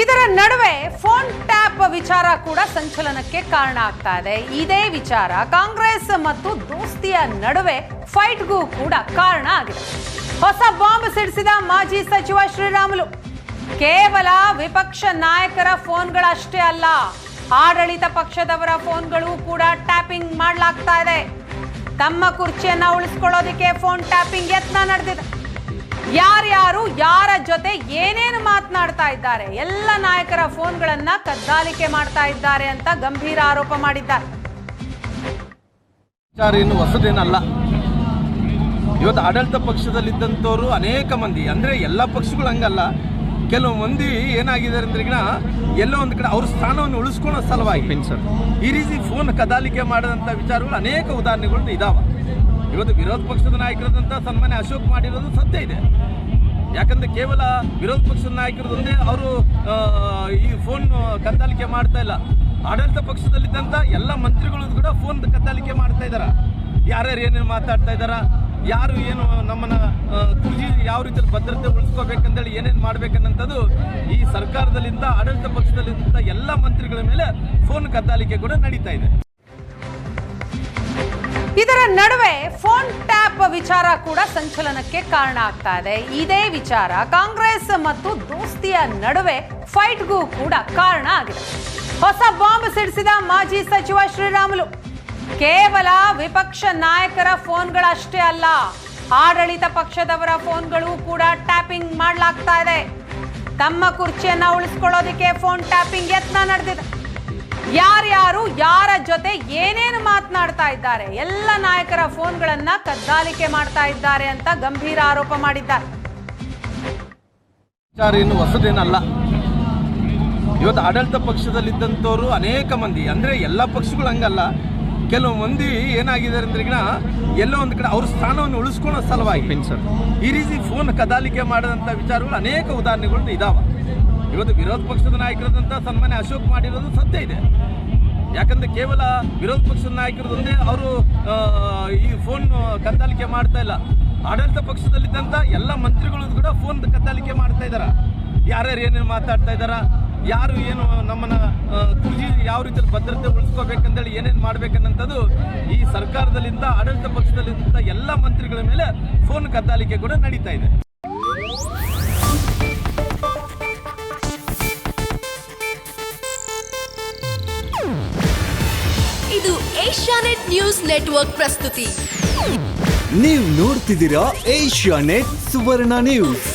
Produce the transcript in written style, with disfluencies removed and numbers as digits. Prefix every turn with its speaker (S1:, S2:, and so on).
S1: ಇದರ ನಡುವೆ phone tap ವಿಚಾರ ಕೂಡ ಸಂಚಲನಕ್ಕೆ ಕಾರಣ ಆಗ್ತಾ ಇದೆ. ಇದೇ ವಿಚಾರ ಕಾಂಗ್ರೆಸ್ ಮತ್ತು ದೋಸ್ತಿಯ ನಡುವೆ ಫೈಟ್ಗೂ ಕೂಡ ಕಾರಣ ಆಗಿದೆ. ಹೊಸ ಬಾಂಬ್ ಸಿಡಿಸಿದ ಮಾಜಿ ಸಚಿವ ಶ್ರೀರಾಮುಲು ಕೇವಲ ವಿಪಕ್ಷ ನಾಯಕರ ಫೋನ್ಗಳಷ್ಟೇ ಅಲ್ಲ, ಆಡಳಿತ ಪಕ್ಷದವರ ಫೋನ್ಗಳು ಕೂಡ ಟ್ಯಾಪಿಂಗ್ ಮಾಡಲಾಗ್ತಾ ಇದೆ. ತಮ್ಮ ಕುರ್ಚಿಯನ್ನ ಉಳಿಸ್ಕೊಳ್ಳೋದಕ್ಕೆ ಫೋನ್ ಟ್ಯಾಪಿಂಗ್ ಯತ್ನ ನಡೆದಿದೆ. ಯಾರ್ಯಾರು ಯಾರ ಜೊತೆ ಏನೇನು ಮಾತನಾಡ್ತಾ ಇದ್ದಾರೆ, ಎಲ್ಲ ನಾಯಕರ ಫೋನ್ಗಳನ್ನ ಕದ್ದಾಲಿಕೆ ಮಾಡ್ತಾ ಇದ್ದಾರೆ ಅಂತ ಗಂಭೀರ ಆರೋಪ ಮಾಡಿದ್ದಾರೆ.
S2: ಇನ್ನು ಹೊಸದೇನಲ್ಲ. ಇವತ್ತು ಆಡಳಿತ ಪಕ್ಷದಲ್ಲಿದ್ದಂಥವ್ರು ಅನೇಕ ಮಂದಿ, ಅಂದ್ರೆ ಎಲ್ಲ ಪಕ್ಷಗಳು ಹಂಗಲ್ಲ, ಕೆಲವು ಮಂದಿ ಏನಾಗಿದ್ದಾರೆ ಅಂದ್ರೆ ಈಗ ಎಲ್ಲೋ ಒಂದು ಕಡೆ ಅವ್ರ ಸ್ಥಾನವನ್ನು ಉಳಿಸ್ಕೊಳ್ಳೋ ಸಲುವಾಗಿ ಈ ರೀತಿ ಫೋನ್ ಕದ್ದಾಲಿಕೆ ಮಾಡಿದಂಥ ವಿಚಾರಗಳು ಅನೇಕ ಉದಾಹರಣೆಗಳು ಇದಾವೆ. ಇವತ್ತು ವಿರೋಧ ಪಕ್ಷದ ನಾಯಕರಾದಂಥ ಸನ್ಮಾನ್ಯ ಅಶೋಕ್ ಮಾಡಿರೋದು ಸತ್ಯ ಇದೆ. ಯಾಕಂದ್ರೆ ಕೇವಲ ವಿರೋಧ ಪಕ್ಷದ ನಾಯಕರದೊಂದೇ ಅವರು ಈ ಫೋನ್ ಕದ್ದಾಲಿಕೆ ಮಾಡ್ತಾ ಇಲ್ಲ, ಆಡಳಿತ ಪಕ್ಷದಲ್ಲಿದ್ದಂಥ ಎಲ್ಲ ಮಂತ್ರಿಗಳು ಕೂಡ ಫೋನ್ ಕದ್ದಾಲಿಕೆ ಮಾಡ್ತಾ ಇದಾರ. ಯಾರ್ಯಾರು ಏನೇನು ಮಾತಾಡ್ತಾ ಇದಾರ, ಯಾರು ಏನು ನಮ್ಮನ್ನ ಕುರ್ಜಿ ಯಾವ ರೀತಿಯಲ್ಲಿ ಭದ್ರತೆ ಉಳಿಸ್ಕೋಬೇಕಂತೇಳಿ ಏನೇನು ಮಾಡ್ಬೇಕನ್ನಂಥದ್ದು ಈ ಸರ್ಕಾರದಲ್ಲಿಂದ ಆಡಳಿತ ಪಕ್ಷದಲ್ಲಿದ್ದಂಥ ಎಲ್ಲ ಮಂತ್ರಿಗಳ ಮೇಲೆ ಫೋನ್ ಕದ್ದಾಲಿಕೆ ಕೂಡ ನಡೀತಾ ಇದೆ.
S1: ಇದರ ನಡುವೆ ಫೋನ್ ಟ್ಯಾಪ್ ವಿಚಾರ ಕೂಡ ಸಂಚಲನಕ್ಕೆ ಕಾರಣ ಆಗ್ತಾ ಇದೆ. ಇದೇ ವಿಚಾರ ಕಾಂಗ್ರೆಸ್ ಮತ್ತು ದೋಸ್ತಿಯ ನಡುವೆ ಫೈಟ್ಗೂ ಕೂಡ ಕಾರಣ ಆಗಿದೆ. ಹೊಸ ಬಾಂಬ್ ಸಿಡಿಸಿದ ಮಾಜಿ ಸಚಿವ ಶ್ರೀರಾಮುಲು ಕೇವಲ ವಿಪಕ್ಷ ನಾಯಕರ ಫೋನ್ಗಳಷ್ಟೇ ಅಲ್ಲ, ಆಡಳಿತ ಪಕ್ಷದವರ ಫೋನ್ಗಳು ಕೂಡ ಟ್ಯಾಪಿಂಗ್ ಮಾಡಲಾಗ್ತಾ ಇದೆ. ತಮ್ಮ ಕುರ್ಚಿಯನ್ನ ಉಳಿಸ್ಕೊಳ್ಳೋದಕ್ಕೆ ಫೋನ್ ಟ್ಯಾಪಿಂಗ್ ಯತ್ನ ನಡೆದಿದೆ. ಯಾರ್ಯಾರು ಯಾರ ಜೊತೆ ಏನೇನು ಮಾತನಾಡ್ತಾ ಇದ್ದಾರೆ, ಎಲ್ಲ ನಾಯಕರ ಫೋನ್ಗಳನ್ನ ಕದ್ದಾಲಿಕೆ ಮಾಡ್ತಾ ಇದ್ದಾರೆ ಅಂತ ಗಂಭೀರ ಆರೋಪ ಮಾಡಿದ್ದಾರೆ.
S2: ಇನ್ನು ಹೊಸದೇನಲ್ಲ. ಇವತ್ತು ಆಡಳಿತ ಪಕ್ಷದಲ್ಲಿದ್ದಂಥವ್ರು ಅನೇಕ ಮಂದಿ, ಅಂದ್ರೆ ಎಲ್ಲ ಪಕ್ಷಗಳು ಹಂಗಲ್ಲ, ಕೆಲವು ಮಂದಿ ಏನಾಗಿದ್ದಾರೆ ಅಂದ್ರೆ ಈಗ ಎಲ್ಲೋ ಒಂದು ಕಡೆ ಅವ್ರ ಸ್ಥಾನವನ್ನು ಉಳಿಸ್ಕೊಳ್ಳೋ ಸಲುವಾಗಿ ಈ ರೀತಿ ಫೋನ್ ಕದ್ದಾಲಿಕೆ ಮಾಡಿದಂಥ ವಿಚಾರಗಳು ಅನೇಕ ಉದಾಹರಣೆಗಳು ಇದಾವೆ. ಇವತ್ತು ವಿರೋಧ ಪಕ್ಷದ ನಾಯಕರಾದಂಥ ಸನ್ಮಾನ್ಯ ಅಶೋಕ್ ಮಾಡಿರೋದು ಸತ್ಯ ಇದೆ. ಯಾಕಂದ್ರೆ ಕೇವಲ ವಿರೋಧ ಪಕ್ಷದ ನಾಯಕರದೊಂದೇ ಅವರು ಈ ಫೋನ್ ಕದ್ದಾಲಿಕೆ ಮಾಡ್ತಾ ಇಲ್ಲ, ಆಡಳಿತ ಪಕ್ಷದಲ್ಲಿದ್ದಂಥ ಎಲ್ಲ ಮಂತ್ರಿಗಳು ಕೂಡ ಫೋನ್ ಕದ್ದಾಲಿಕೆ ಮಾಡ್ತಾ ಇದಾರ. ಯಾರ್ಯಾರು ಏನೇನು ಮಾತಾಡ್ತಾ ಇದಾರ, ಯಾರು ಏನು ನಮ್ಮನ್ನ ಕುರ್ಜಿ ಯಾವ ರೀತಿಯಲ್ಲಿ ಭದ್ರತೆ ಉಳಿಸ್ಕೋಬೇಕಂತೇಳಿ ಏನೇನು ಮಾಡ್ಬೇಕನ್ನಂಥದ್ದು ಈ ಸರ್ಕಾರದಲ್ಲಿಂದ ಆಡಳಿತ ಪಕ್ಷದಲ್ಲಿದ್ದಂಥ ಎಲ್ಲ ಮಂತ್ರಿಗಳ ಮೇಲೆ ಫೋನ್ ಕದ್ದಾಲಿಕೆ ಕೂಡ ನಡೀತಾ ಇದೆ.
S3: ಇದು ಏಷ್ಯಾನೆಟ್ ನ್ಯೂಸ್ ನೆಟ್ವರ್ಕ್ ಪ್ರಸ್ತುತಿ.
S4: ನೀವು ನೋಡ್ತಿದ್ದೀರಾ ಏಷ್ಯಾನೆಟ್ ಸುವರ್ಣ ನ್ಯೂಸ್.